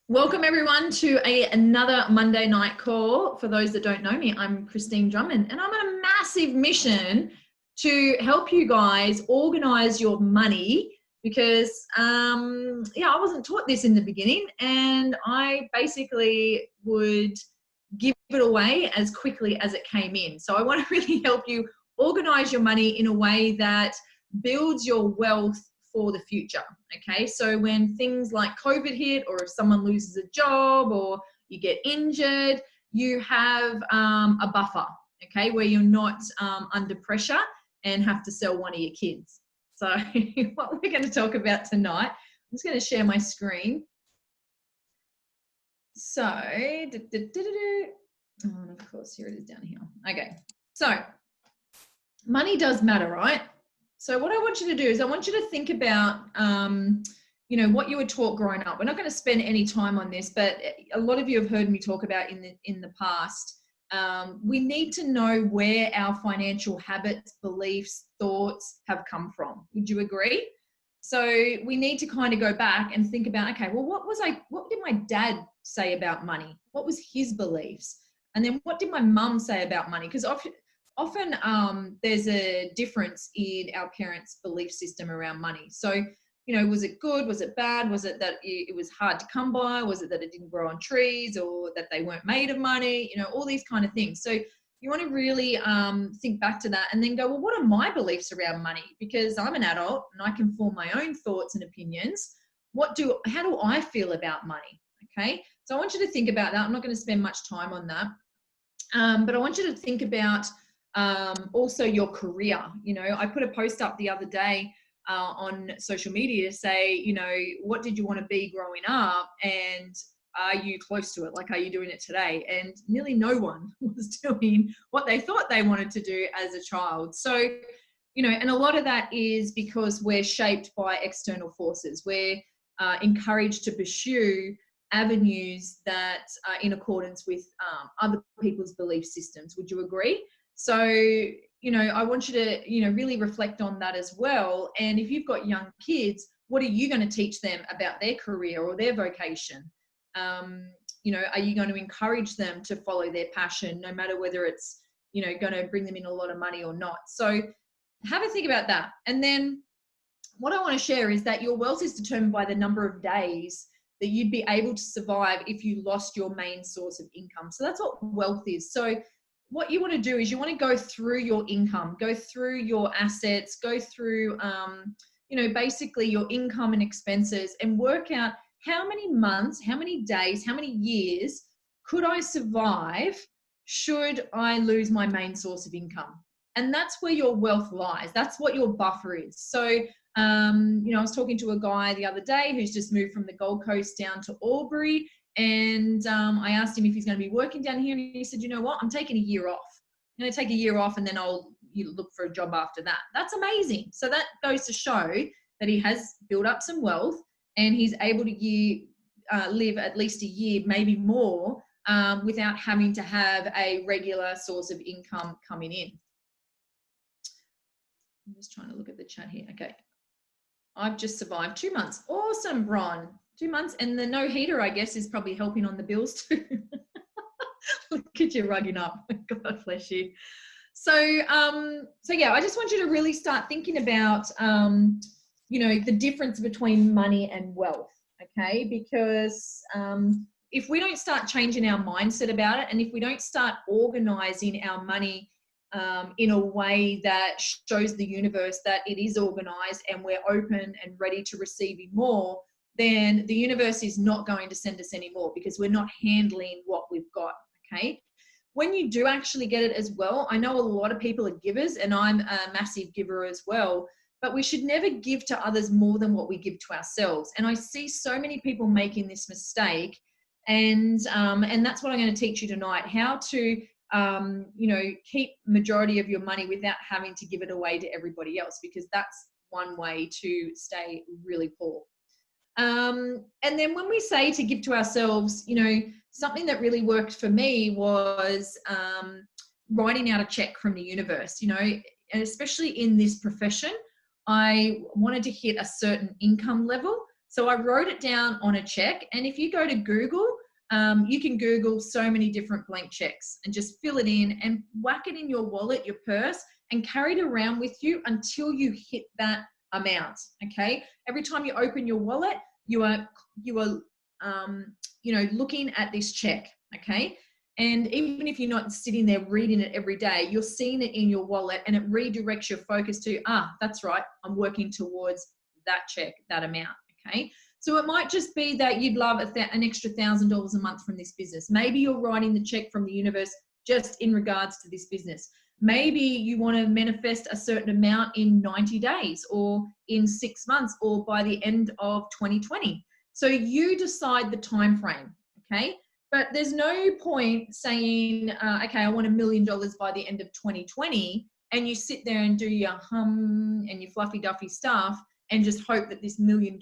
Welcome everyone to another Monday night call. For those that don't know me, I'm Kristine Drummond and I'm on a massive mission to help you guys organize your money because I wasn't taught this in the beginning and I basically would give it away as quickly as it came in. So I want to really help you organize your money in a way that builds your wealth for the future. Okay, so when things like COVID hit, or if someone loses a job or you get injured, you have a buffer, okay, where you're not under pressure and have to sell one of your kids. So what we're going to talk about tonight, I'm just going to share my screen. So, and of course, here it is down here. Okay, so money does matter, right? So what I want you to do is I want you to think about, what you were taught growing up. We're not going to spend any time on this, but a lot of you have heard me talk about in the past. We need to know where our financial habits, beliefs, thoughts have come from. Would you agree? So we need to kind of go back and think about, okay, well, what did my dad say about money? What was his beliefs? And then what did my mum say about money? Because often there's a difference in our parents' belief system around money. So, was it good? Was it bad? Was it that it was hard to come by? Was it that it didn't grow on trees, or that they weren't made of money? All these kind of things. So you want to really think back to that and then go, well, what are my beliefs around money? Because I'm an adult and I can form my own thoughts and opinions. How do I feel about money? Okay. So I want you to think about that. I'm not going to spend much time on that. But I want you to think about also your career. I put a post up the other day on social media to say, what did you want to be growing up, and are you close to it? Like, are you doing it today? And nearly no one was doing what they thought they wanted to do as a child. So, and a lot of that is because we're shaped by external forces. We're encouraged to pursue avenues that are in accordance with other people's belief systems. Would you agree? So, I want you to, really reflect on that as well. And if you've got young kids, what are you going to teach them about their career or their vocation? Are you going to encourage them to follow their passion, no matter whether it's, going to bring them in a lot of money or not? So have a think about that. And then what I want to share is that your wealth is determined by the number of days that you'd be able to survive if you lost your main source of income. So that's what wealth is. So what you want to do is you want to go through your income, go through your assets, go through, basically your income and expenses, and work out how many months, how many days, how many years could I survive should I lose my main source of income? And that's where your wealth lies. That's what your buffer is. So, I was talking to a guy the other day who's just moved from the Gold Coast down to Albury. And I asked him if he's going to be working down here. And he said, you know what? I'm taking a year off. I'm going to take a year off and then I'll look for a job after that. That's amazing. So that goes to show that he has built up some wealth and he's able to live at least a year, maybe more, without having to have a regular source of income coming in. I'm just trying to look at the chat here. Okay. I've just survived 2 months. Awesome, Bron. 2 months. And the no heater, I guess, is probably helping on the bills too. Look at you rugging up. God bless you. So yeah, I just want you to really start thinking about, the difference between money and wealth, okay? Because if we don't start changing our mindset about it, and if we don't start organizing our money in a way that shows the universe that it is organized and we're open and ready to receiving more, then the universe is not going to send us any more because we're not handling what we've got, okay? When you do actually get it as well, I know a lot of people are givers and I'm a massive giver as well, but we should never give to others more than what we give to ourselves. And I see so many people making this mistake, and that's what I'm going to teach you tonight, how to keep majority of your money without having to give it away to everybody else, because that's one way to stay really poor. And then when we say to give to ourselves, something that really worked for me was writing out a check from the universe, and especially in this profession, I wanted to hit a certain income level So I wrote it down on a check. And if you go to Google, you can Google so many different blank checks and just fill it in and whack it in your wallet, your purse, and carry it around with you until you hit that amount. Okay. Every time you open your wallet, you are looking at this check. Okay. And even if you're not sitting there reading it every day, you're seeing it in your wallet and it redirects your focus to, that's right, I'm working towards that check, that amount, okay? So it might just be that you'd love an extra $1,000 a month from this business. Maybe you're writing the check from the universe just in regards to this business. Maybe you want to manifest a certain amount in 90 days or in 6 months or by the end of 2020. So you decide the time frame, okay? But there's no point saying, okay, I want $1 million by the end of 2020, and you sit there and do your hum and your fluffy duffy stuff and just hope that this $1 million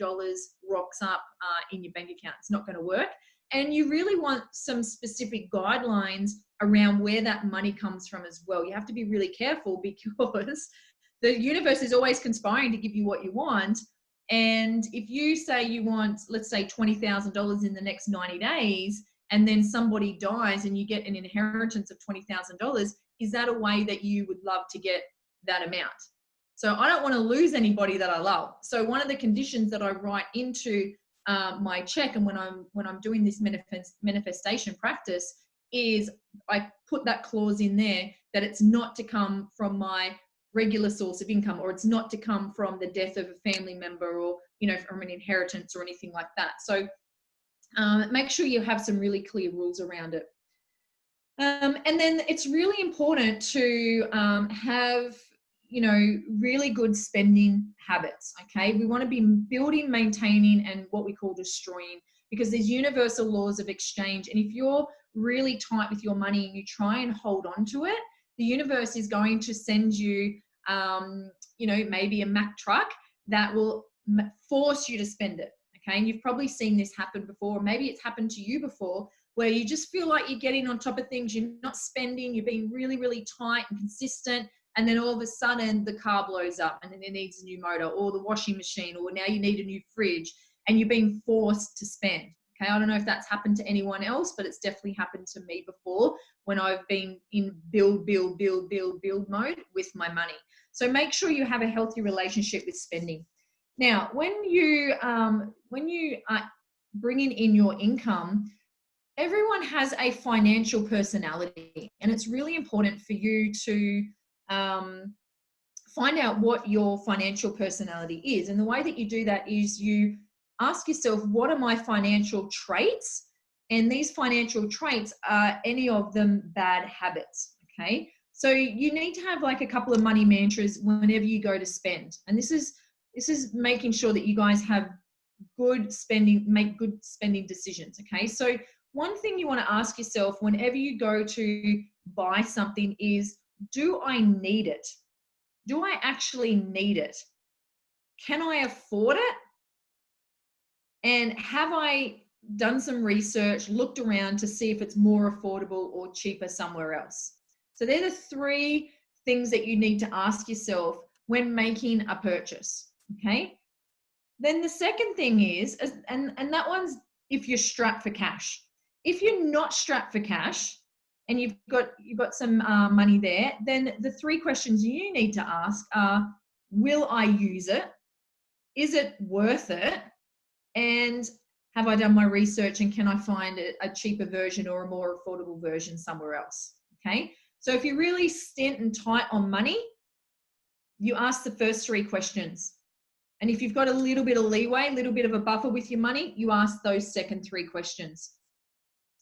rocks up in your bank account. It's not going to work. And you really want some specific guidelines around where that money comes from as well. You have to be really careful because the universe is always conspiring to give you what you want. And if you say you want, let's say, $20,000 in the next 90 days, and then somebody dies and you get an inheritance of $20,000, is that a way that you would love to get that amount? So I don't want to lose anybody that I love. So one of the conditions that I write into my check, and when I'm doing this manifestation practice, is I put that clause in there that it's not to come from my regular source of income, or it's not to come from the death of a family member, or from an inheritance or anything like that. So make sure you have some really clear rules around it. And then it's really important to have, really good spending habits, okay? We want to be building, maintaining, and what we call destroying, because there's universal laws of exchange. And if you're really tight with your money and you try and hold on to it, the universe is going to send you, maybe a Mack truck that will force you to spend it. Okay, and you've probably seen this happen before, or maybe it's happened to you before, where you just feel like you're getting on top of things, you're not spending, you're being really, really tight and consistent, and then all of a sudden the car blows up and then it needs a new motor, or the washing machine, or now you need a new fridge, and you're being forced to spend. Okay, I don't know if that's happened to anyone else, but it's definitely happened to me before when I've been in build mode with my money. So make sure you have a healthy relationship with spending. Now, when you are bringing in your income, everyone has a financial personality, and it's really important for you to find out what your financial personality is. And the way that you do that is you ask yourself, what are my financial traits? And these financial traits, are any of them bad habits? Okay, so you need to have like a couple of money mantras whenever you go to spend. And this is making sure that you guys have make good spending decisions. Okay, so one thing you want to ask yourself whenever you go to buy something is, do I need it? Do I actually need it? Can I afford it? And have I done some research, looked around to see if it's more affordable or cheaper somewhere else? So they're the three things that you need to ask yourself when making a purchase. Okay. Then the second thing is, and that one's if you're strapped for cash. If you're not strapped for cash and you've got some money there, then the three questions you need to ask are, will I use it? Is it worth it? And have I done my research, and can I find a cheaper version or a more affordable version somewhere else? Okay. So if you're really stint and tight on money, you ask the first three questions. And if you've got a little bit of leeway, a little bit of a buffer with your money, you ask those second three questions.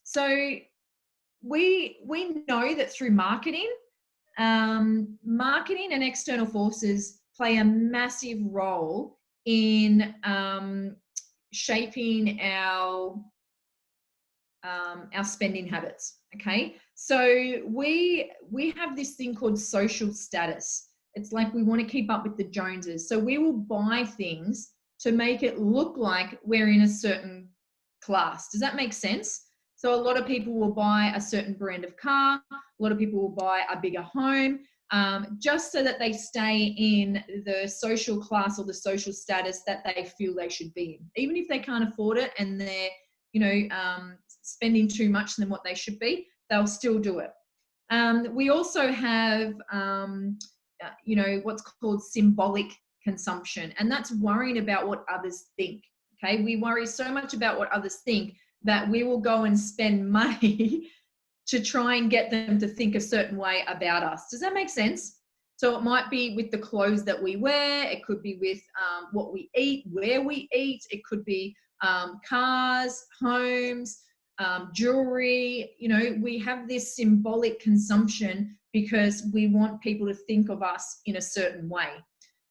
So we know that through marketing and external forces play a massive role in shaping our spending habits. Okay, so we have this thing called social status. It's like we want to keep up with the Joneses. So we will buy things to make it look like we're in a certain class. Does that make sense? So a lot of people will buy a certain brand of car. A lot of people will buy a bigger home. just so that they stay in the social class or the social status that they feel they should be in. Even if they can't afford it and they're, spending too much than what they should be, they'll still do it. We also have, what's called symbolic consumption, and that's worrying about what others think. Okay, we worry so much about what others think that we will go and spend money to try and get them to think a certain way about us. Does that make sense? So it might be with the clothes that we wear. It could be with what we eat, where we eat. It could be cars, homes, jewelry. We have this symbolic consumption because we want people to think of us in a certain way.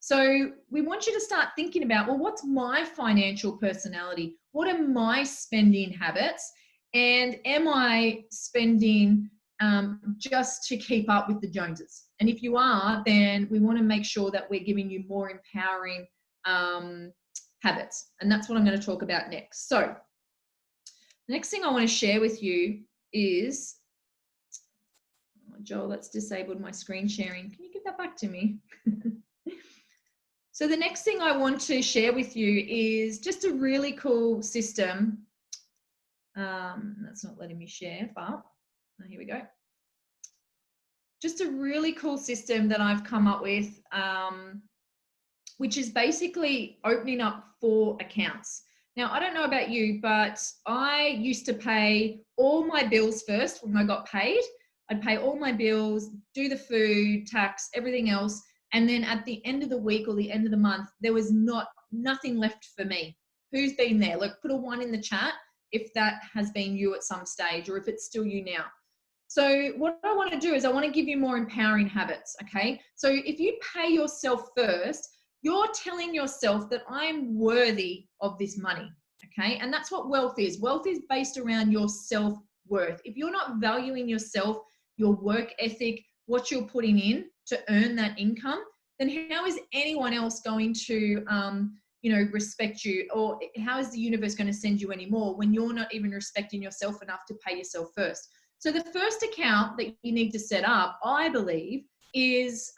So we want you to start thinking about, well, what's my financial personality? What are my spending habits? And am I spending just to keep up with the Joneses? And if you are, then we want to make sure that we're giving you more empowering habits. And that's what I'm going to talk about next. So the next thing I want to share with you is, oh, Joel, that's disabled my screen sharing. Can you give that back to me? So the next thing I want to share with you is just a really cool system. That's not letting me share, but here we go. Just a really cool system that I've come up with, which is basically opening up 4 accounts. Now, I don't know about you, but I used to pay all my bills first when I got paid. I'd pay all my bills, do the food, tax, everything else. And then at the end of the week or the end of the month, there was nothing left for me. Who's been there? Like, put a 1 in the chat if that has been you at some stage, or if it's still you now. So what I want to do is I want to give you more empowering habits, okay? So if you pay yourself first, you're telling yourself that I'm worthy of this money, okay? And that's what wealth is. Wealth is based around your self-worth. If you're not valuing yourself, your work ethic, what you're putting in to earn that income, then how is anyone else going to respect you? Or how is the universe going to send you any more when you're not even respecting yourself enough to pay yourself first? So the first account that you need to set up, I believe, is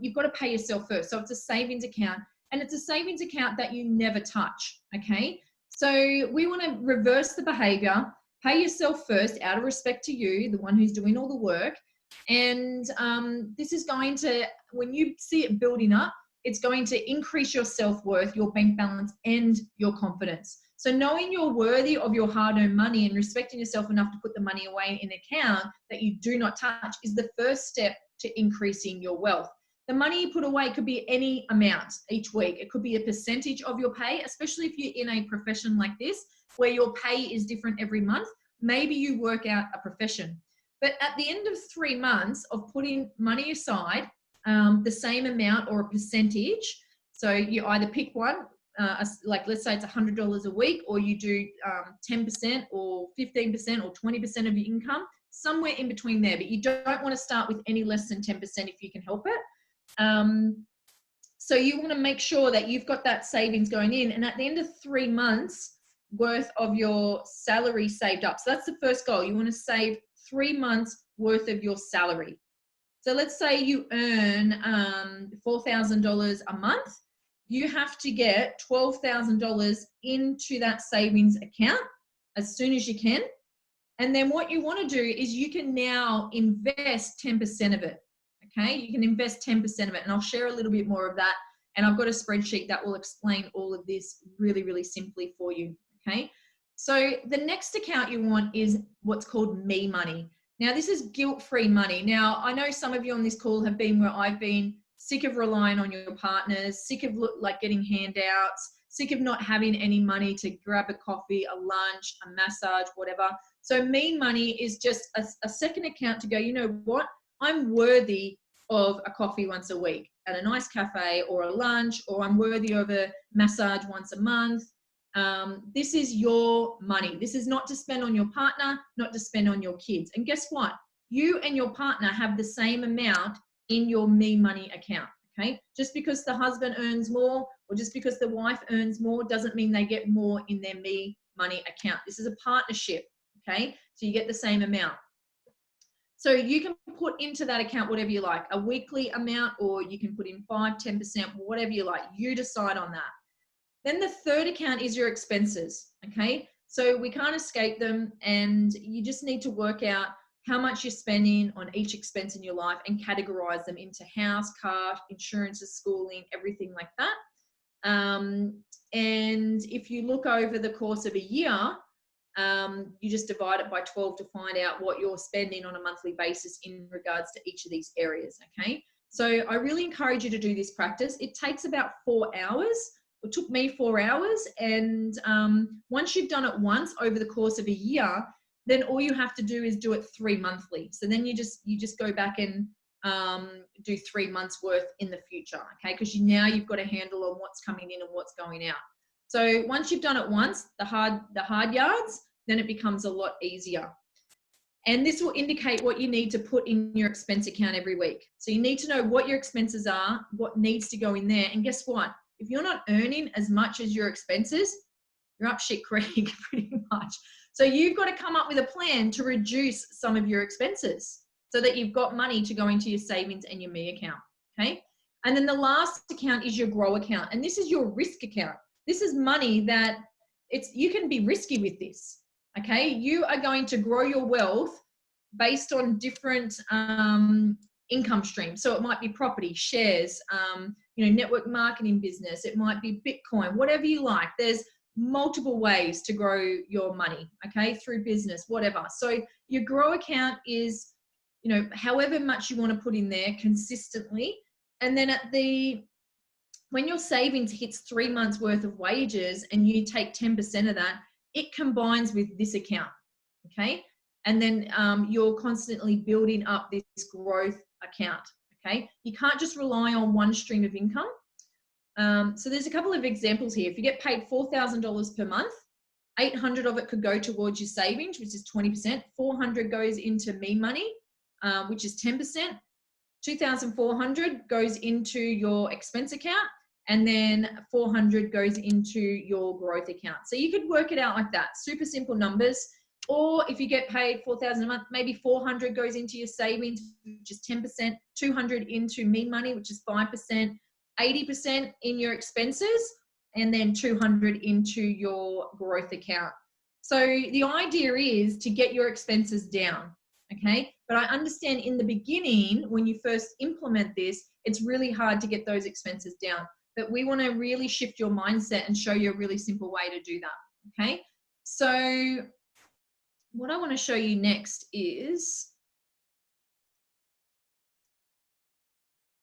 you've got to pay yourself first. So it's a savings account, and it's a savings account that you never touch, okay? So we want to reverse the behavior, pay yourself first out of respect to you, the one who's doing all the work. And this is going to, when you see it building up, it's going to increase your self-worth, your bank balance, and your confidence. So knowing you're worthy of your hard-earned money and respecting yourself enough to put the money away in an account that you do not touch is the first step to increasing your wealth. The money you put away could be any amount each week. It could be a percentage of your pay, especially if you're in a profession like this, where your pay is different every month. Maybe you work out a profession. But at the end of 3 months of putting money aside, the same amount or a percentage, so you either pick one, like let's say it's $100 a week, or you do 10% or 15% or 20% of your income, somewhere in between there. But you don't want to start with any less than 10% if you can help it. So you want to make sure that you've got that savings going in, and at the end of 3 months worth of your salary saved up. So that's the first goal. You want to save 3 months worth of your salary. So let's say you earn $4,000 a month. You have to get $12,000 into that savings account as soon as you can. And then what you want to do is you can now invest 10% of it. Okay, you can invest 10% of it. And I'll share a little bit more of that. And I've got a spreadsheet that will explain all of this really, really simply for you. Okay, so the next account you want is what's called Me Money. Now, this is guilt-free money. Now, I know some of you on this call have been where I've been, sick of relying on your partners, sick of like getting handouts, sick of not having any money to grab a coffee, a lunch, a massage, whatever. So Me Money is just a second account to go, you know what? I'm worthy of a coffee once a week at a nice cafe or a lunch, or I'm worthy of a massage once a month. This is your money. This is not to spend on your partner, not to spend on your kids. And guess what? You and your partner have the same amount in your Me Money account, okay? Just because the husband earns more or just because the wife earns more doesn't mean they get more in their Me Money account. This is a partnership, okay? So you get the same amount. So you can put into that account whatever you like, a weekly amount, or you can put in 5, 10%, whatever you like. You decide on that. Then the third account is your expenses, okay? So we can't escape them, and you just need to work out how much you're spending on each expense in your life and categorize them into house, car, insurances, schooling, everything like that. And if you look over the course of a year, you just divide it by 12 to find out what you're spending on a monthly basis in regards to each of these areas, okay? So I really encourage you to do this practice. It takes about 4 hours. It took me 4 hours, and once you've done it once over the course of a year, then all you have to do is do it 3 monthly. So then you just go back and do 3 months worth in the future, okay? Because now you've got a handle on what's coming in and what's going out. So once you've done it once, the hard yards, then it becomes a lot easier. And this will indicate what you need to put in your expense account every week. So you need to know what your expenses are, what needs to go in there. And guess what? If you're not earning as much as your expenses, you're up shit creek pretty much. So you've got to come up with a plan to reduce some of your expenses so that you've got money to go into your savings and your me account, okay? And then the last account is your grow account. And this is your risk account. This is money that you can be risky with this, okay? You are going to grow your wealth based on different income streams. So it might be property, shares, network marketing business. It might be Bitcoin, whatever you like. There's multiple ways to grow your money, okay, through business, whatever. So your grow account is, however much you want to put in there consistently. And then when your savings hits 3 months worth of wages and you take 10% of that, it combines with this account, okay? And then you're constantly building up this growth account, okay? You can't just rely on one stream of income. So there's a couple of examples here. If you get paid $4,000 per month, 800 of it could go towards your savings, which is 20%. 400 goes into me money, which is 10%. 2,400 goes into your expense account, and then 400 goes into your growth account. So you could work it out like that. Super simple numbers. Or if you get paid $4,000 a month, maybe 400 goes into your savings, which is 10%, 200 into me money, which is 5%, 80% in your expenses, and then 200 into your growth account. So the idea is to get your expenses down, okay? But I understand in the beginning, when you first implement this, it's really hard to get those expenses down. But we want to really shift your mindset and show you a really simple way to do that, okay? So what I want to show you next is,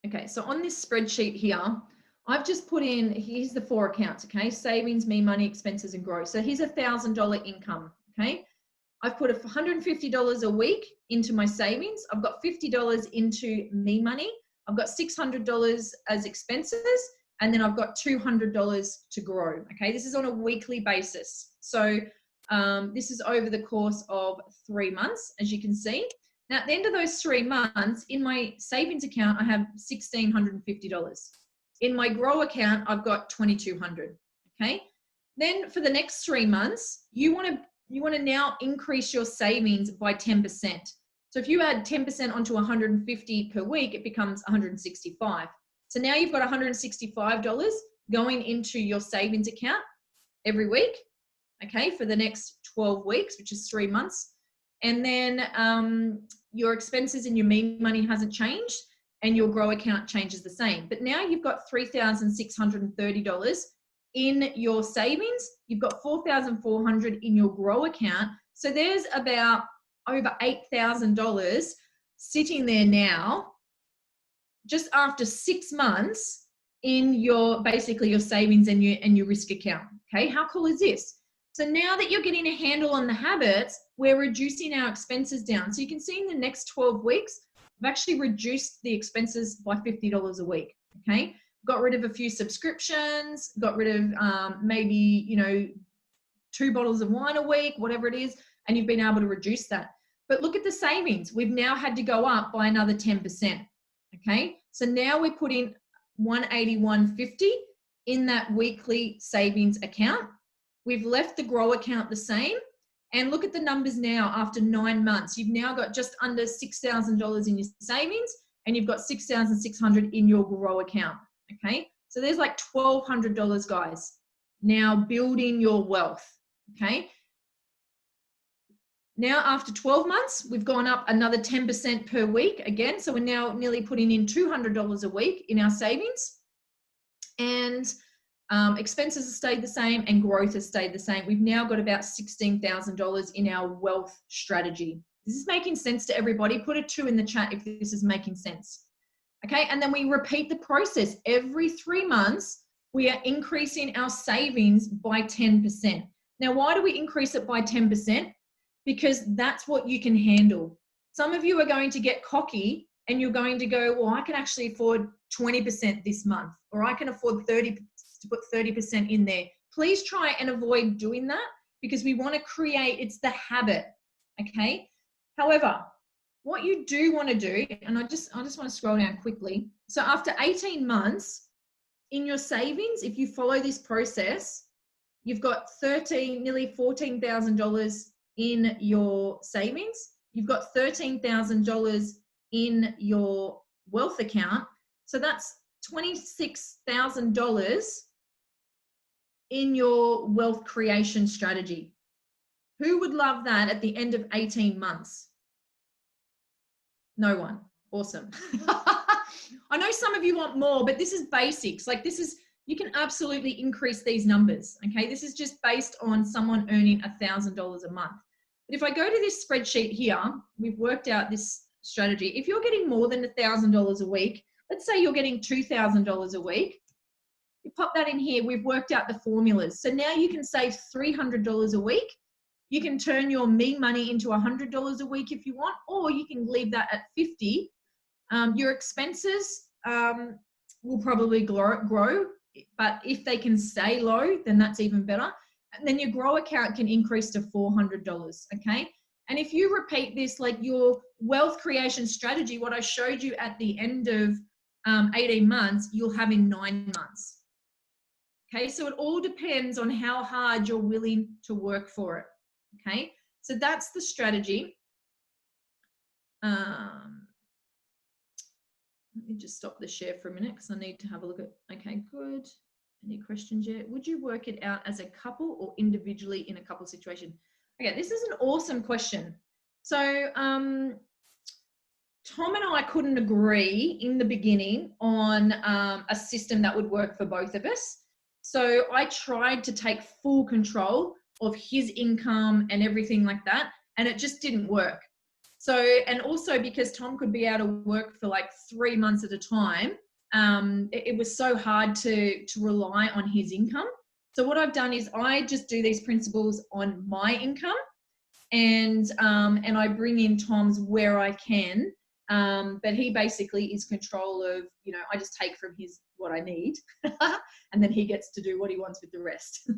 okay, so on this spreadsheet here, I've just put in, here's the 4 accounts, okay? Savings, me money, expenses, and growth. So here's $1,000 income, okay? I've put $150 a week into my savings. I've got $50 into me money. I've got $600 as expenses, and then I've got $200 to grow, okay? This is on a weekly basis. So this is over the course of 3 months, as you can see. Now, at the end of those 3 months, in my savings account, I have $1,650. In my grow account, I've got $2,200, okay? Then for the next 3 months, you want to now increase your savings by 10%. So if you add 10% onto 150 per week, it becomes 165. So now you've got $165 going into your savings account every week, okay, for the next 12 weeks, which is 3 months. And then your expenses in your me money hasn't changed, and your grow account changes the same. But now you've got $3,630 in your savings. You've got $4,400 in your grow account. So there's about over $8,000 sitting there now, just after 6 months in your, basically your savings and your risk account. Okay, how cool is this? So now that you're getting a handle on the habits, we're reducing our expenses down. So you can see in the next 12 weeks, I've actually reduced the expenses by $50 a week, okay? Got rid of a few subscriptions, got rid of maybe, 2 bottles of wine a week, whatever it is, and you've been able to reduce that. But look at the savings. We've now had to go up by another 10%, okay? So now we're putting $181.50 in that weekly savings account. We've left the grow account the same, And look at the numbers now after 9 months. You've now got just under $6,000 in your savings, and you've got $6,600 in your grow account. Okay, so there's like $1,200, guys. Now building your wealth. Okay. Now after 12 months, we've gone up another 10% per week again. So we're now nearly putting in $200 a week in our savings, and expenses have stayed the same and growth has stayed the same. We've now got about $16,000 in our wealth strategy. This is making sense to everybody. Put a 2 in the chat if this is making sense. Okay, and then we repeat the process. Every 3 months, we are increasing our savings by 10%. Now, why do we increase it by 10%? Because that's what you can handle. Some of you are going to get cocky and you're going to go, well, I can actually afford 20% this month, or I can afford 30 to put 30% in there. Please try and avoid doing that, because we want to create, it's the habit, okay? However, what you do want to do, and I just want to scroll down quickly. So after 18 months in your savings, if you follow this process, you've got nearly $14,000 in your savings. You've got $13,000 in your wealth account. So that's $26,000 in your wealth creation strategy. Who would love that at the end of 18 months? No one. Awesome. I know some of you want more, but this is basics. Like this is, you can absolutely increase these numbers. Okay. This is just based on someone earning $1,000 a month. But if I go to this spreadsheet here, we've worked out this strategy. If you're getting more than $1,000 a week, let's say you're getting $2,000 a week, you pop that in here. We've worked out the formulas. So now you can save $300 a week. You can turn your me money into $100 a week if you want, or you can leave that at 50. Your expenses will probably grow, but if they can stay low, then that's even better. And then your grow account can increase to $400, okay? And if you repeat this, like your wealth creation strategy, what I showed you at the end of 18 months, you'll have in 9 months. Okay, so it all depends on how hard you're willing to work for it. Okay, so that's the strategy. Let me just stop the share for a minute because I need to have a look at, okay, good. Any questions yet? Would you work it out as a couple or individually in a couple situation? Okay, this is an awesome question. So Tom and I couldn't agree in the beginning on a system that would work for both of us. So I tried to take full control of his income and everything like that, and it just didn't work. So, and also because Tom could be out of work for like 3 months at a time, it was so hard to rely on his income. So what I've done is I just do these principles on my income, and I bring in Tom's where I can. But he basically is control of, you know, I just take from his what I need and then he gets to do what he wants with the rest.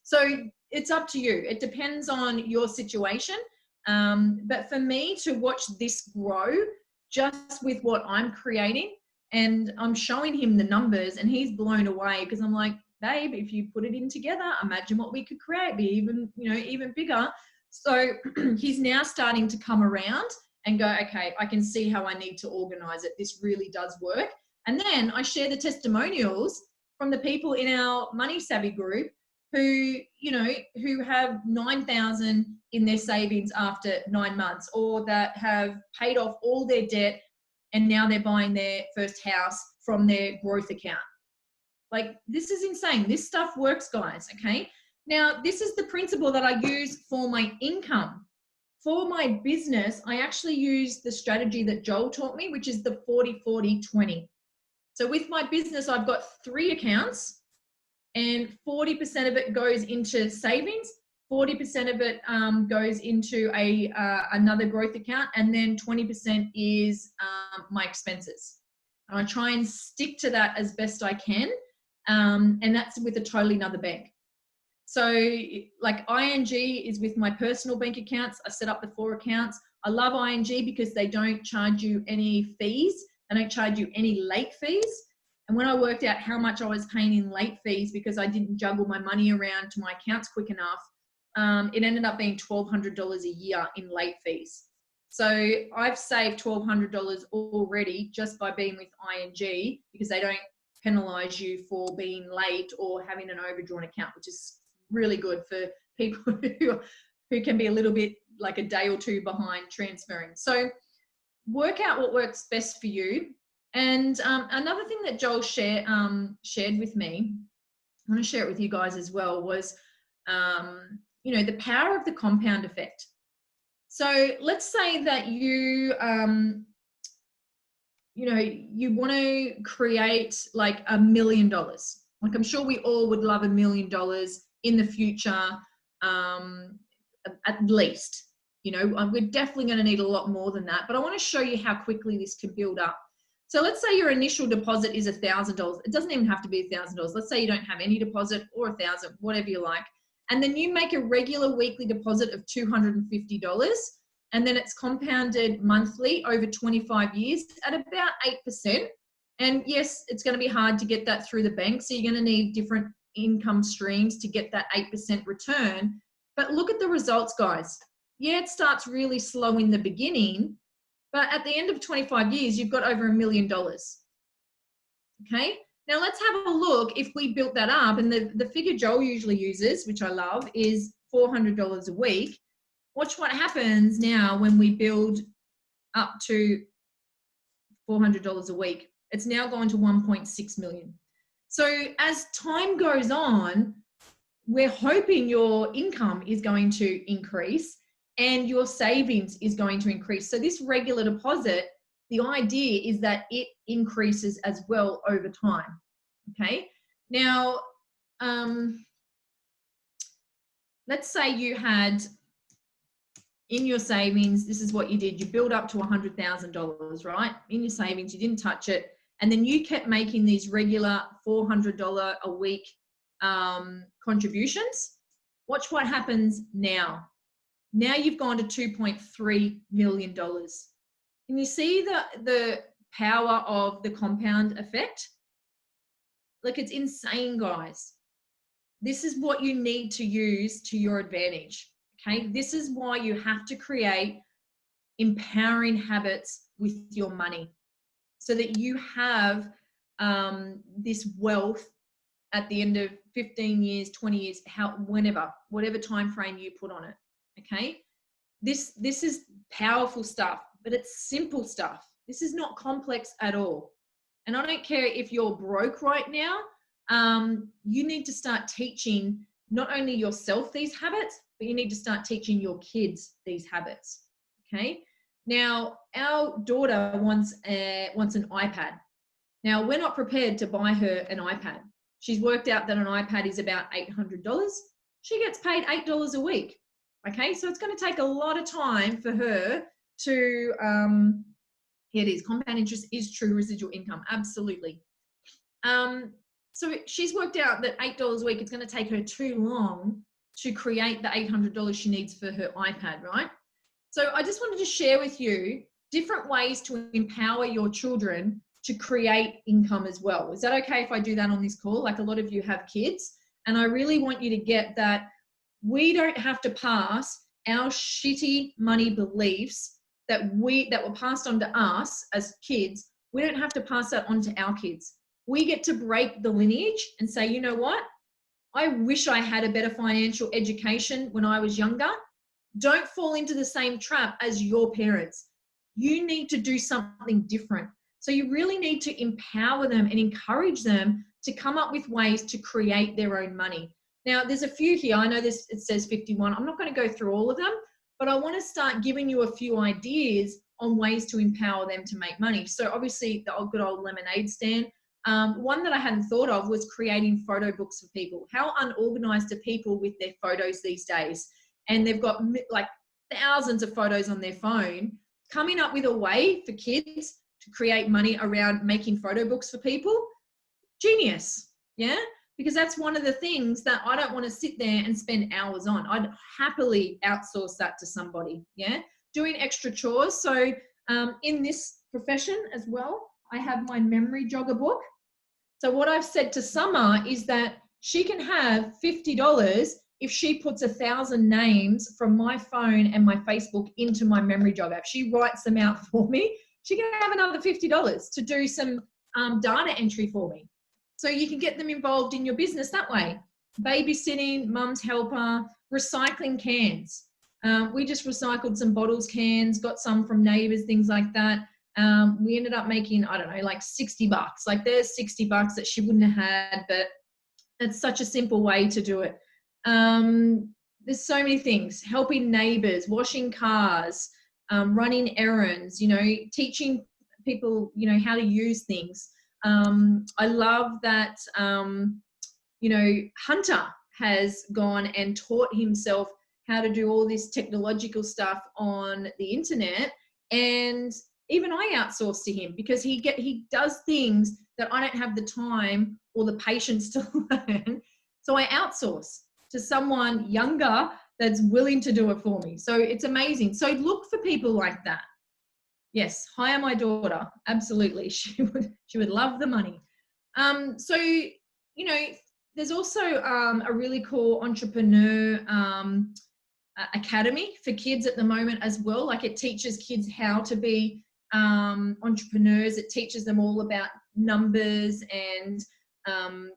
So it's up to you. It depends on your situation. But for me to watch this grow just with what I'm creating, and I'm showing him the numbers and he's blown away because I'm like, babe, if you put it in together, imagine what we could create, be even, you know, even bigger. So he's now starting to come around and go, okay, I can see how I need to organize it. This really does work. And then I share the testimonials from the people in our Money Savvy group who, you know, who have 9,000 in their savings after 9 months, or that have paid off all their debt and now they're buying their first house from their growth account. Like, this is insane. This stuff works, guys, okay? Now, this is the principle that I use for my income. For my business, I actually use the strategy that Joel taught me, which is the 40-40-20. So with my business, I've got 3 accounts and 40% of it goes into savings, 40% of it goes into another growth account, and then 20% is my expenses. And I try and stick to that as best I can, and that's with a totally another bank. So like ING is with my personal bank accounts. I set up the 4 accounts. I love ING because they don't charge you any fees. They don't charge you any late fees. And when I worked out how much I was paying in late fees because I didn't juggle my money around to my accounts quick enough, it ended up being $1,200 a year in late fees. So I've saved $1,200 already just by being with ING, because they don't penalize you for being late or having an overdrawn account, which is really good for people who can be a little bit like a day or two behind transferring. So work out what works best for you. And another thing that Joel shared with me, I want to share it with you guys as well, was the power of the compound effect. So let's say that you want to create like $1 million. Like, I'm sure we all would love $1 million in the future, at least. We're definitely going to need a lot more than that, but I want to show you how quickly this can build up. So let's say your initial deposit is $1,000. It doesn't even have to be $1,000. Let's say you don't have any deposit, or $1,000, whatever you like. And then you make a regular weekly deposit of $250, and then it's compounded monthly over 25 years at about 8%. And yes, it's going to be hard to get that through the bank. So you're going to need different income streams to get that 8% return. But look at the results, guys. Yeah, it starts really slow in the beginning, but at the end of 25 years, you've got over $1 million. Okay. Now let's have a look if we built that up, and the figure Joel usually uses, which I love, is $400 a week. Watch what happens now when we build up to $400 a week. It's now gone to 1.6 million. So as time goes on, we're hoping your income is going to increase and your savings is going to increase. So this regular deposit, the idea is that it increases as well over time. Okay. Now, let's say you had in your savings, this is what you did. You build up to $100,000, right? In your savings, you didn't touch it. And then you kept making these regular $400 a week contributions. Watch what happens now. Now you've gone to $2.3 million. Can you see the power of the compound effect? Like, it's insane, guys. This is what you need to use to your advantage. Okay, this is why you have to create empowering habits with your money, so that you have this wealth at the end of 15 years, 20 years, whatever time frame you put on it. Okay, this is powerful stuff, but it's simple stuff. This is not complex at all. And I don't care if you're broke right now, you need to start teaching not only yourself these habits, but you need to start teaching your kids these habits. Okay. Now, our daughter wants an iPad. Now, we're not prepared to buy her an iPad. She's worked out that an iPad is about $800. She gets paid $8 a week. Okay. So it's going to take a lot of time for her to, here it is, compound interest is true residual income. Absolutely. So she's worked out that $8 a week, it's going to take her too long to create the $800 she needs for her iPad, right? So I just wanted to share with you different ways to empower your children to create income as well. Is that okay if I do that on this call? Like, a lot of you have kids, and I really want you to get that we don't have to pass our shitty money beliefs that were passed on to us as kids. We don't have to pass that on to our kids. We get to break the lineage and say, you know what? I wish I had a better financial education when I was younger. Don't fall into the same trap as your parents. You need to do something different. So you really need to empower them and encourage them to come up with ways to create their own money. Now, there's a few here. I know it says 51. I'm not going to go through all of them, but I want to start giving you a few ideas on ways to empower them to make money. So obviously, the good old lemonade stand. One that I hadn't thought of was creating photo books for people. How unorganized are people with their photos these days? And they've got like thousands of photos on their phone. Coming up with a way for kids to create money around making photo books for people, genius, yeah? Because that's one of the things that I don't want to sit there and spend hours on. I'd happily outsource that to somebody, yeah? Doing extra chores. So in this profession as well, I have my memory jogger book. So what I've said to Summer is that she can have $50 if she puts 1,000 names from my phone and my Facebook into my memory jog app. She writes them out for me. She can have another $50 to do some data entry for me. So you can get them involved in your business that way. Babysitting, mum's helper, recycling cans. We just recycled some bottles, cans, got some from neighbors, things like that. We ended up making, I don't know, like $60. Like there's $60 that she wouldn't have had, but it's such a simple way to do it. There's so many things, helping neighbors, washing cars, running errands, you know, teaching people, you know, how to use things. I love that, you know, Hunter has gone and taught himself how to do all this technological stuff on the internet. And even I outsource to him because he does things that I don't have the time or the patience to learn. So I outsource to someone younger that's willing to do it for me. So it's amazing. So look for people like that. Yes, hire my daughter. Absolutely. She would love the money. So, you know, there's also a really cool entrepreneur academy for kids at the moment as well. Like it teaches kids how to be entrepreneurs. It teaches them all about numbers and,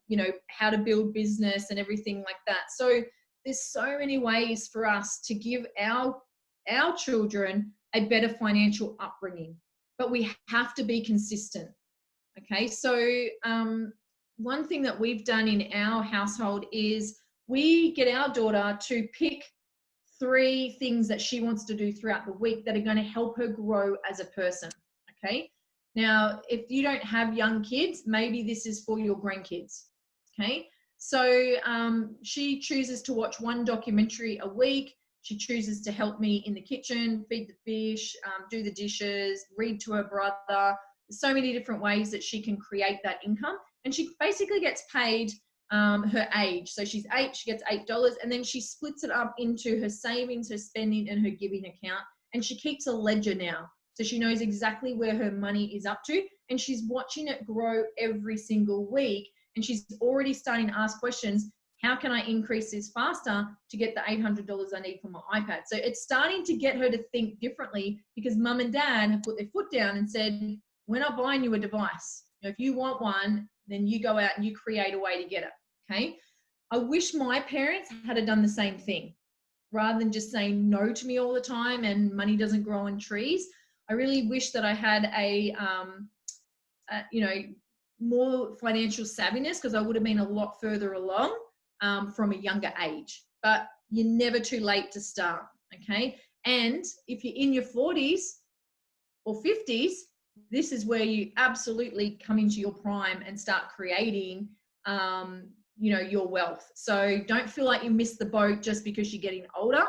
you know, how to build business and everything like that. So there's so many ways for us to give our children a better financial upbringing, but we have to be consistent. Okay. So, one thing that we've done in our household is we get our daughter to pick 3 things that she wants to do throughout the week that are going to help her grow as a person. Okay. Now, if you don't have young kids, maybe this is for your grandkids. Okay. So she chooses to watch 1 documentary a week. She chooses to help me in the kitchen, feed the fish, do the dishes, read to her brother. There's so many different ways that she can create that income. And she basically gets paid her age. So she's 8, she gets $8, and then she splits it up into her savings, her spending, and her giving account. And she keeps a ledger now. So she knows exactly where her money is up to, and she's watching it grow every single week. And she's already starting to ask questions. How can I increase this faster to get the $800 I need for my iPad? So it's starting to get her to think differently because mum and dad have put their foot down and said, we're not buying you a device. If you want one, then you go out and you create a way to get it. Okay. I wish my parents had done the same thing rather than just saying no to me all the time and money doesn't grow on trees. I really wish that I had you know, more financial savviness because I would have been a lot further along from a younger age, but you're never too late to start. Okay. And if you're in your 40s or 50s, this is where you absolutely come into your prime and start creating, you know, your wealth. So don't feel like you missed the boat just because you're getting older.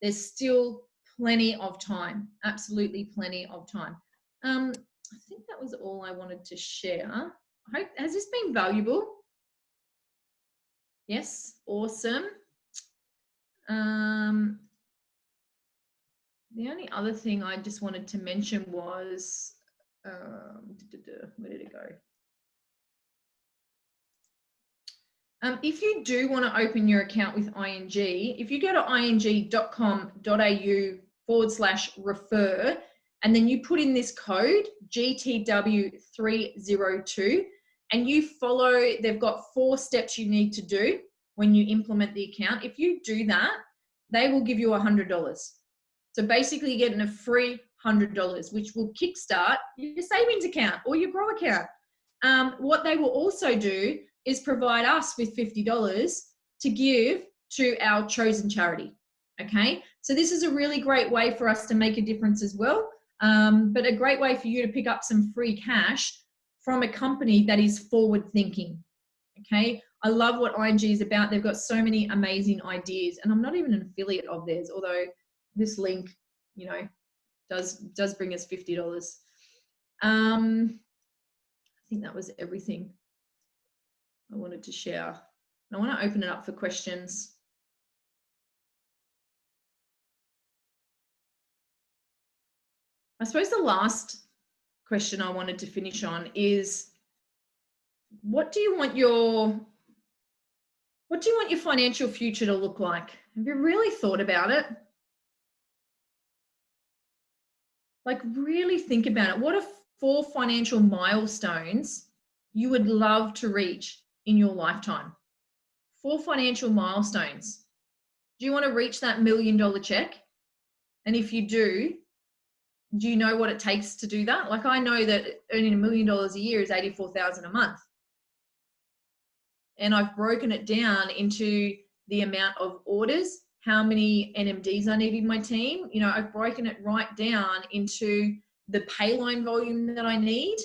There's still plenty of time, absolutely plenty of time. I think that was all I wanted to share. I hope, has this been valuable? Yes, awesome. The only other thing I just wanted to mention was, where did it go? If you do want to open your account with ING, if you go to ing.com.au/refer, and then you put in this code GTW302 and you follow, they've got 4 steps you need to do when you implement the account. If you do that, they will give you $100. So basically you're getting a free $100, which will kickstart your savings account or your grow account. What they will also do is provide us with $50 to give to our chosen charity. Okay, so this is a really great way for us to make a difference as well, but a great way for you to pick up some free cash from a company that is forward thinking. Okay, I love what ING is about. They've got so many amazing ideas, and I'm not even an affiliate of theirs, although this link, you know, does bring us $50. I think that was everything I wanted to share. I want to open it up for questions. I suppose the last question I wanted to finish on is, what do you want your What do you want your financial future to look like? Have you really thought about it? Like, really think about it. What are 4 financial milestones you would love to reach in your lifetime? 4 financial milestones. Do you want to reach that $1 million check? And if you do you know what it takes to do that? Like, I know that earning $1 million a year is $84,000 a month. And I've broken it down into the amount of orders, how many NMDs I need in my team. You know, I've broken it right down into the pay line volume that I need.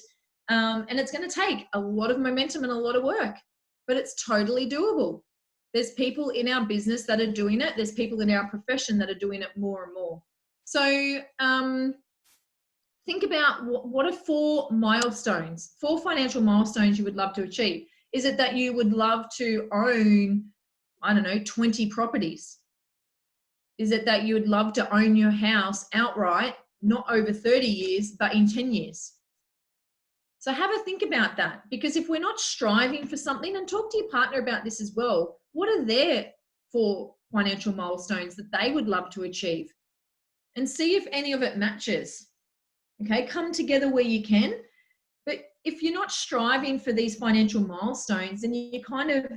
And it's going to take a lot of momentum and a lot of work, but it's totally doable. There's people in our business that are doing it. There's people in our profession that are doing it more and more. So think about what are 4 milestones, 4 financial milestones you would love to achieve. Is it that you would love to own, I don't know, 20 properties? Is it that you would love to own your house outright, not over 30 years, but in 10 years? So have a think about that, because if we're not striving for something, and talk to your partner about this as well, what are their 4 financial milestones that they would love to achieve? And see if any of it matches. Okay, come together where you can. But if you're not striving for these financial milestones, then you're kind of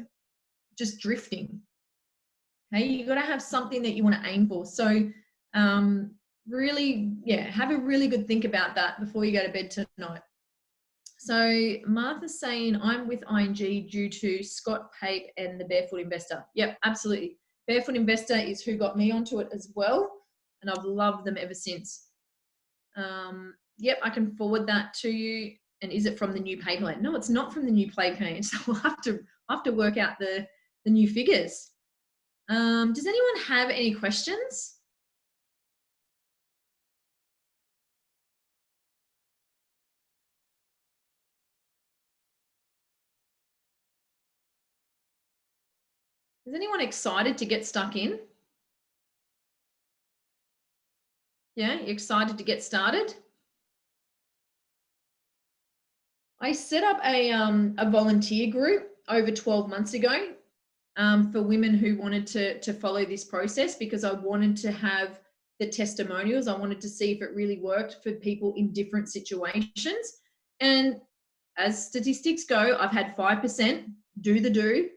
just drifting. Okay, you've got to have something that you want to aim for. So really, have a really good think about that before you go to bed tonight. So Martha's saying, I'm with ING due to Scott Pape and the Barefoot Investor. Yep, absolutely. Barefoot Investor is who got me onto it as well, and I've loved them ever since. Yep, I can forward that to you. And is it from the new pay plan? No, it's not from the new pay plan. So we'll have to work out the new figures. Does anyone have any questions? Is anyone excited to get stuck in? Yeah, you excited to get started? I set up a volunteer group over 12 months ago for women who wanted to follow this process, because I wanted to have the testimonials. I wanted to see if it really worked for people in different situations. And as statistics go, I've had 5% do.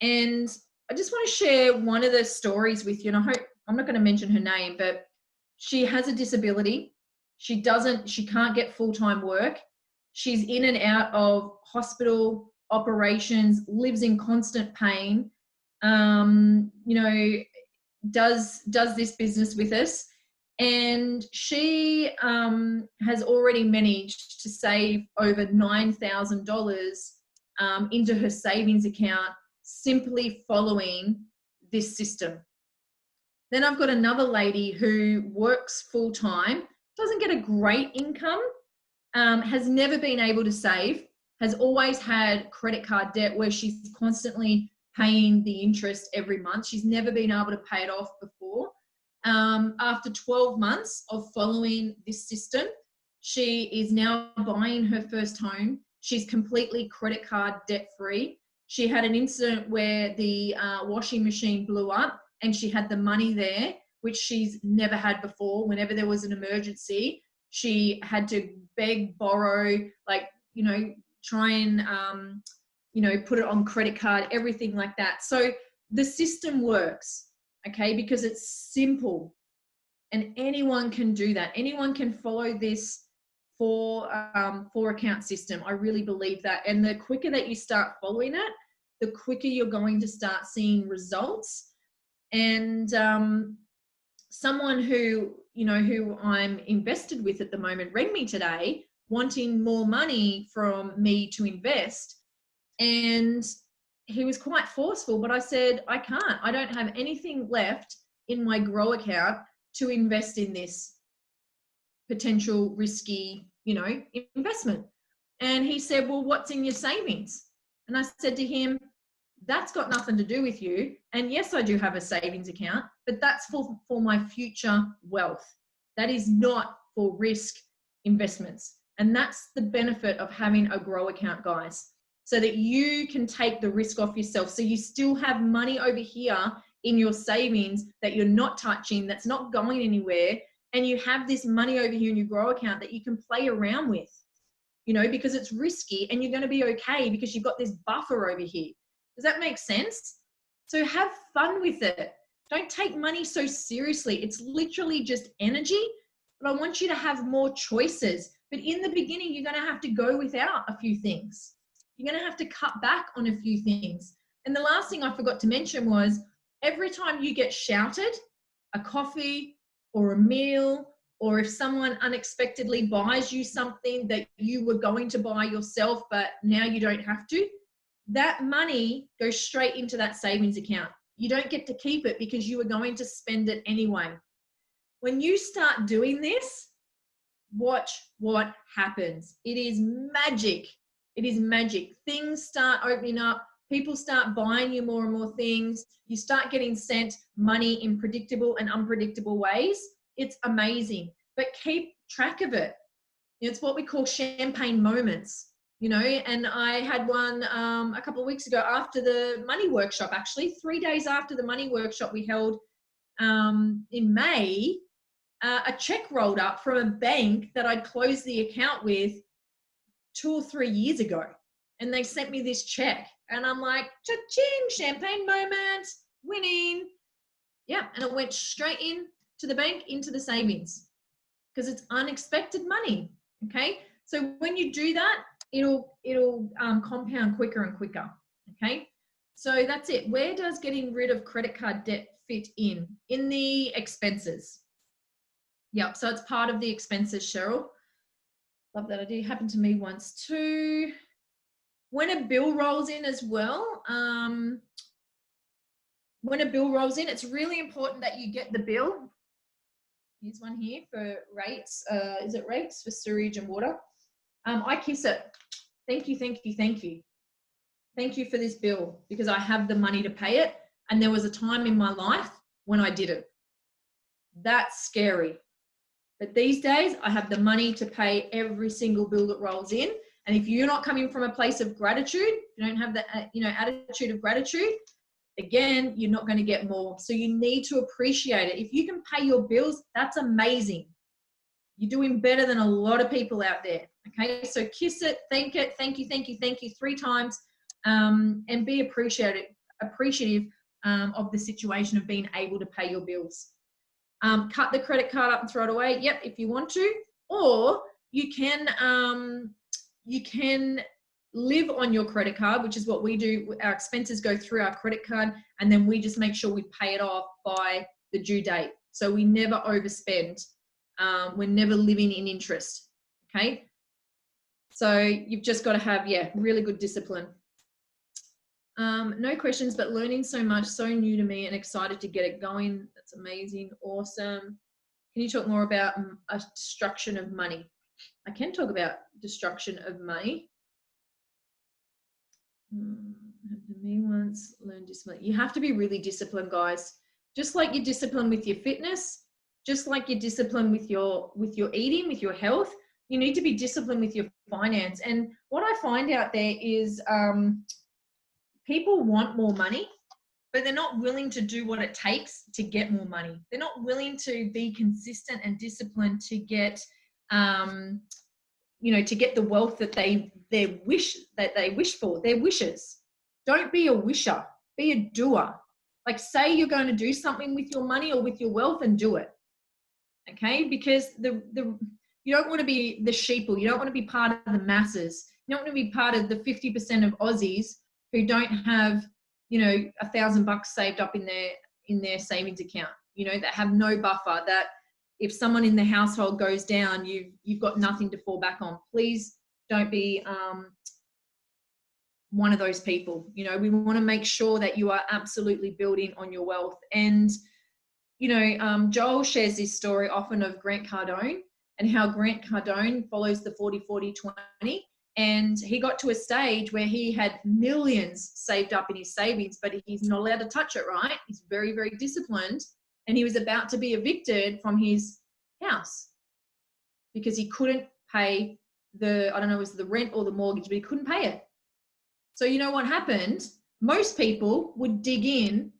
And I just want to share one of the stories with you. And I hope, I'm not going to mention her name, but she has a disability. She can't get full-time work. She's in and out of hospital operations, lives in constant pain, does this business with us. And she has already managed to save over $9,000 into her savings account simply following this system. Then I've got another lady who works full-time, doesn't get a great income, has never been able to save, has always had credit card debt where she's constantly paying the interest every month. She's never been able to pay it off before. After 12 months of following this system, she is now buying her first home. She's completely credit card debt free. She had an incident where the washing machine blew up and she had the money there, which she's never had before. Whenever there was an emergency, she had to beg, borrow, try and, put it on credit card, everything like that. So the system works, okay, because it's simple and anyone can do that. Anyone can follow this four account system. I really believe that. And the quicker that you start following it, the quicker you're going to start seeing results. And someone who I'm invested with at the moment rang me today wanting more money from me to invest. And he was quite forceful, but I said, I can't. I don't have anything left in my Grow account to invest in this potential risky, investment. And he said, well, what's in your savings? And I said to him, that's got nothing to do with you. And yes, I do have a savings account, but that's for my future wealth. That is not for risk investments. And that's the benefit of having a Grow account, guys. so that you can take the risk off yourself. So you still have money over here in your savings that you're not touching, that's not going anywhere. And you have this money over here in your grow account that you can play around with, you know, because it's risky and you're going to be okay because you've got this buffer over here. Does that make sense? So have fun with it. Don't take money so seriously. It's literally just energy, but I want you to have more choices. But in the beginning, you're going to have to go without a few things. You're going to have to cut back on a few things. And the last thing I forgot to mention was every time you get shouted a coffee or a meal, or if someone unexpectedly buys you something that you were going to buy yourself, but now you don't have to, that money goes straight into that savings account. You don't get to keep it because you were going to spend it anyway. When you start doing this, watch what happens. It is magic. It is magic. Things start opening up. People start buying you more and more things. You start getting sent money in predictable and unpredictable ways. It's amazing. But keep track of it. It's what we call champagne moments, you know, and I had one a couple of weeks ago after the money workshop, actually 3 days after the money workshop we held in May. A check rolled up from a bank that I'd closed the account with 2 or 3 years ago. And they sent me this check. And I'm like, cha-ching, champagne moment, winning. Yeah, and it went straight in to the bank, into the savings, because it's unexpected money, okay? So when you do that, it'll compound quicker and quicker, okay? So that's it. Where does getting rid of credit card debt fit in? In the expenses. Yep, so it's part of the expenses, Cheryl. Love that idea. Happened to me once too. When a bill rolls in as well, when a bill rolls in, it's really important that you get the bill. Here's one here for rates. Is it rates for sewage and water? I kiss it. Thank you, thank you, thank you. Thank you for this bill because I have the money to pay it. And there was a time in my life when I didn't. That's scary. But these days, I have the money to pay every single bill that rolls in. And if you're not coming from a place of gratitude, you don't have the attitude of gratitude, again, you're not going to get more. So you need to appreciate it. If you can pay your bills, that's amazing. You're doing better than a lot of people out there. Okay, so kiss it, thank it, thank you, thank you, thank you 3 times, and be appreciative of the situation of being able to pay your bills. Cut the credit card up and throw it away. Yep, if you want to, or you can live on your credit card, which is what we do. Our expenses go through our credit card, and then we just make sure we pay it off by the due date. So we never overspend. We're never living in interest. Okay. So you've just got to have, really good discipline. No questions, but learning so much, so new to me and excited to get it going. That's amazing. Awesome. Can you talk more about a destruction of money? I can talk about destruction of money. Me once learn discipline. You have to be really disciplined, guys. Just like you're disciplined with your fitness, just like you're disciplined with your eating, with your health, you need to be disciplined with your finance. And what I find out there is people want more money, but they're not willing to do what it takes to get more money. They're not willing to be consistent and disciplined to get to get the wealth that they wish for, their wishes. Don't be a wisher, be a doer. Like, say you're going to do something with your money or with your wealth, and do it. Okay? Because you don't want to be the sheeple. You don't want to be part of the masses. You don't want to be part of the 50% of Aussies who don't have, $1,000 saved up in their savings account, that have no buffer, that if someone in the household goes down, you've got nothing to fall back on. Please don't be one of those people. We want to make sure that you are absolutely building on your wealth. And, Joel shares this story often of Grant Cardone and how Grant Cardone follows the 40-40-20. And he got to a stage where he had millions saved up in his savings, but he's not allowed to touch it, right? He's very, very disciplined. And he was about to be evicted from his house because he couldn't pay it was the rent or the mortgage, but he couldn't pay it. So you know what happened? Most people would dig in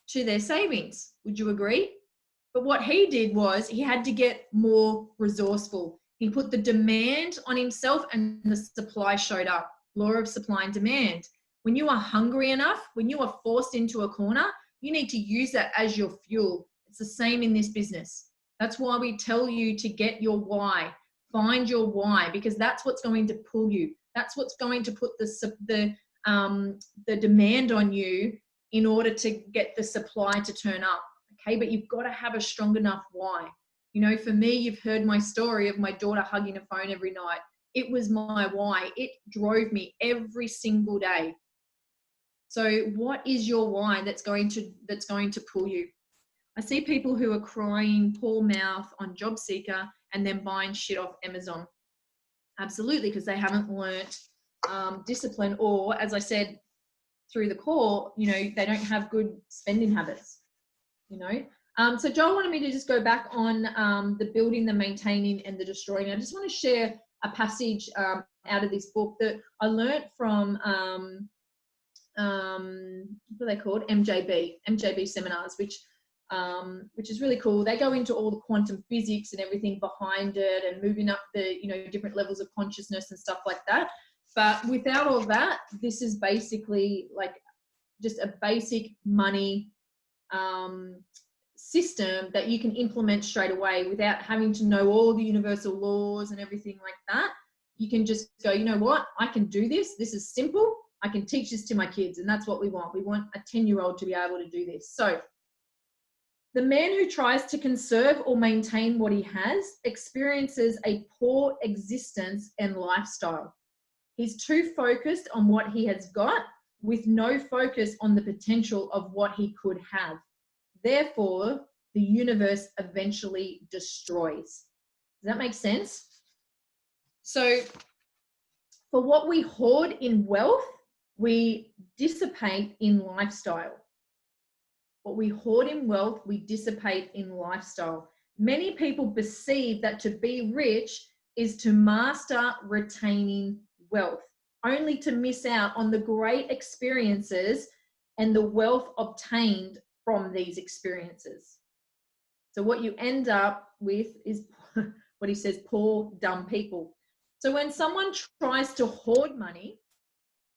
to their savings. Would you agree? But what he did was he had to get more resourceful. He put the demand on himself and the supply showed up. Law of supply and demand. When you are hungry enough, when you are forced into a corner, you need to use that as your fuel. It's the same in this business. That's why we tell you to get your why. Find your why, because that's what's going to pull you. That's what's going to put the demand on you in order to get the supply to turn up. Okay, but you've got to have a strong enough why. You know, for me, you've heard my story of my daughter hugging a phone every night. It was my why. It drove me every single day. So what is your why that's going to pull you? I see people who are crying poor mouth on Job Seeker and then buying shit off Amazon. Absolutely, because they haven't learnt discipline, or as I said through the call, you know, they don't have good spending habits, you know. So Joel wanted me to just go back on the building, the maintaining, and the destroying. I just want to share a passage out of this book that I learnt from what are they called? MJB seminars, which is really cool. They go into all the quantum physics and everything behind it, and moving up the, you know, different levels of consciousness and stuff like that. But without all that, this is basically like just a basic money system that you can implement straight away without having to know all the universal laws and everything like that. You can just go, you know what, I can do this. This is simple. I can teach this to my kids. And that's what we want. We want a 10-year-old to be able to do this. So the man who tries to conserve or maintain what he has experiences a poor existence and lifestyle. He's too focused on what he has got with no focus on the potential of what he could have. Therefore, the universe eventually destroys. Does that make sense? So for what we hoard in wealth, we dissipate in lifestyle. What we hoard in wealth, we dissipate in lifestyle. Many people perceive that to be rich is to master retaining wealth, only to miss out on the great experiences and the wealth obtained from these experiences. So what you end up with is what he says, poor, dumb people. So when someone tries to hoard money,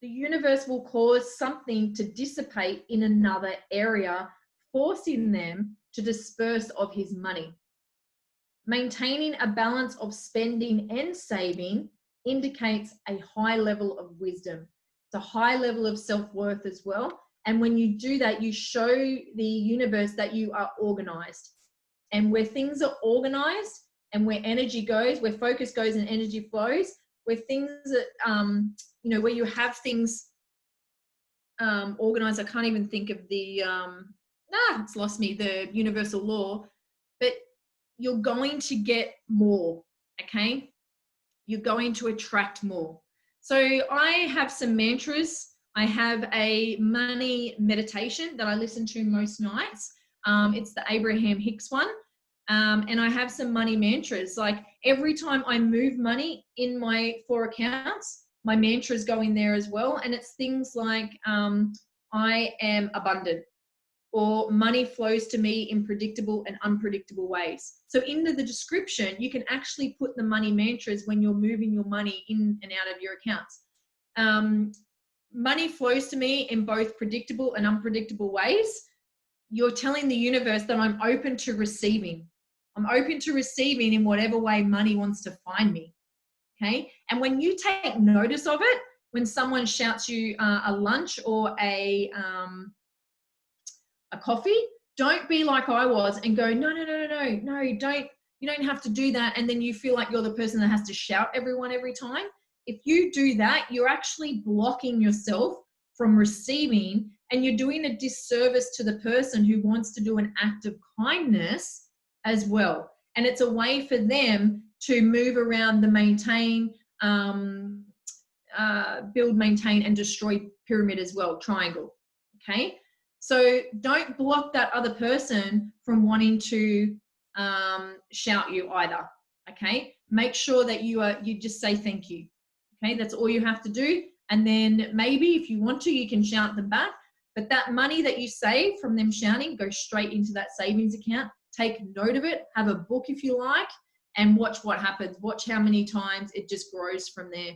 the universe will cause something to dissipate in another area, forcing them to disperse of his money. Maintaining a balance of spending and saving indicates a high level of wisdom. It's a high level of self-worth as well. And when you do that, you show the universe that you are organized. And where things are organized and where energy goes, where focus goes and energy flows, where things that, you know, where you have things organized. I can't even think of the, it's lost me, the universal law, but you're going to get more, okay? You're going to attract more. So I have some mantras. I have a money meditation that I listen to most nights. It's the Abraham Hicks one. And I have some money mantras. Like every time I move money in my 4 accounts, my mantras go in there as well. And it's things like, I am abundant, or money flows to me in predictable and unpredictable ways. So into the description, you can actually put the money mantras when you're moving your money in and out of your accounts. Money flows to me in both predictable and unpredictable ways. You're telling the universe that I'm open to receiving. I'm open to receiving in whatever way money wants to find me, okay? And when you take notice of it, when someone shouts you a lunch or a coffee, don't be like I was and go, no, don't, you don't have to do that. And then you feel like you're the person that has to shout everyone every time. If you do that, you're actually blocking yourself from receiving, and you're doing a disservice to the person who wants to do an act of kindness as well. And it's a way for them to move around the maintain, build, maintain, and destroy pyramid as well, triangle, okay? So don't block that other person from wanting to shout you either, okay? Make sure that you just say thank you, okay? That's all you have to do. And then maybe if you want to, you can shout them back. But that money that you save from them shouting goes straight into that savings account. Take note of it, have a book if you like, and watch what happens. Watch how many times it just grows from there.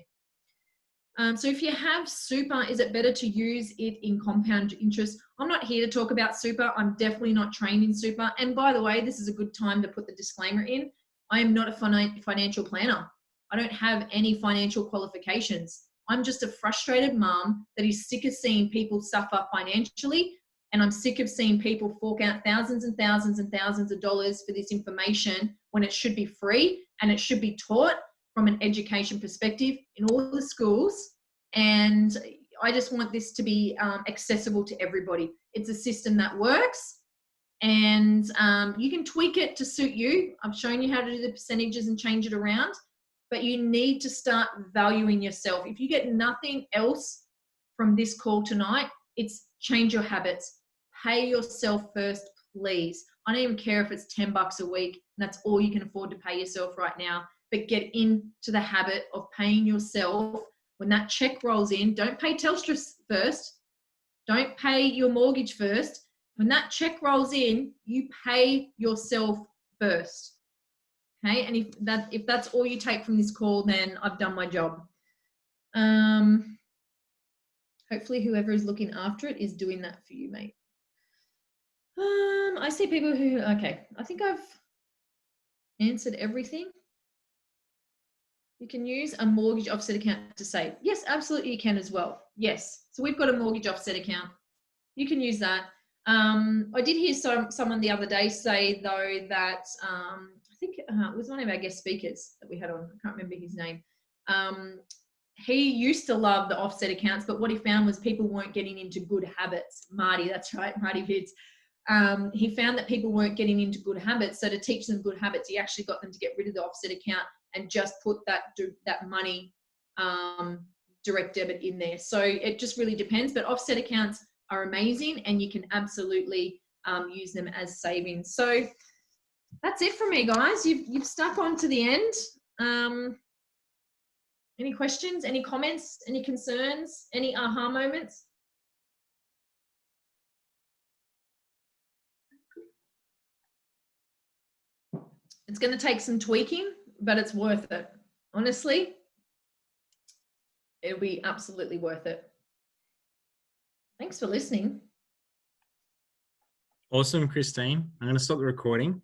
So if you have super, is it better to use it in compound interest? I'm not here to talk about super. I'm definitely not trained in super. And by the way, this is a good time to put the disclaimer in. I am not a financial planner. I don't have any financial qualifications. I'm just a frustrated mum that is sick of seeing people suffer financially. And I'm sick of seeing people fork out thousands and thousands and thousands of dollars for this information when it should be free and it should be taught from an education perspective in all the schools. And I just want this to be accessible to everybody. It's a system that works, and you can tweak it to suit you. I've shown you how to do the percentages and change it around, but you need to start valuing yourself. If you get nothing else from this call tonight, it's change your habits. Pay yourself first, please. I don't even care if it's $10 a week and that's all you can afford to pay yourself right now. But get into the habit of paying yourself. When that check rolls in, don't pay Telstra first. Don't pay your mortgage first. When that check rolls in, you pay yourself first. Okay, and if that's all you take from this call, then I've done my job. Hopefully whoever is looking after it is doing that for you, mate. I see people who, okay, I think I've answered everything. You can use a mortgage offset account to save. Yes, absolutely you can as well. Yes. So we've got a mortgage offset account. You can use that. I did hear someone the other day say, though, that I think it was one of our guest speakers that we had on. I can't remember his name. He used to love the offset accounts, but what he found was people weren't getting into good habits. Marty, that's right, Marty Vids. He found that people weren't getting into good habits. So to teach them good habits, he actually got them to get rid of the offset account and just put that money direct debit in there. So it just really depends. But offset accounts are amazing, and you can absolutely use them as savings. So that's it for me, guys. You've stuck on to the end. Any questions? Any comments? Any concerns? Any aha moments? It's going to take some tweaking, but it's worth it. Honestly, it'll be absolutely worth it. Thanks for listening. Awesome, Kristine. I'm going to stop the recording.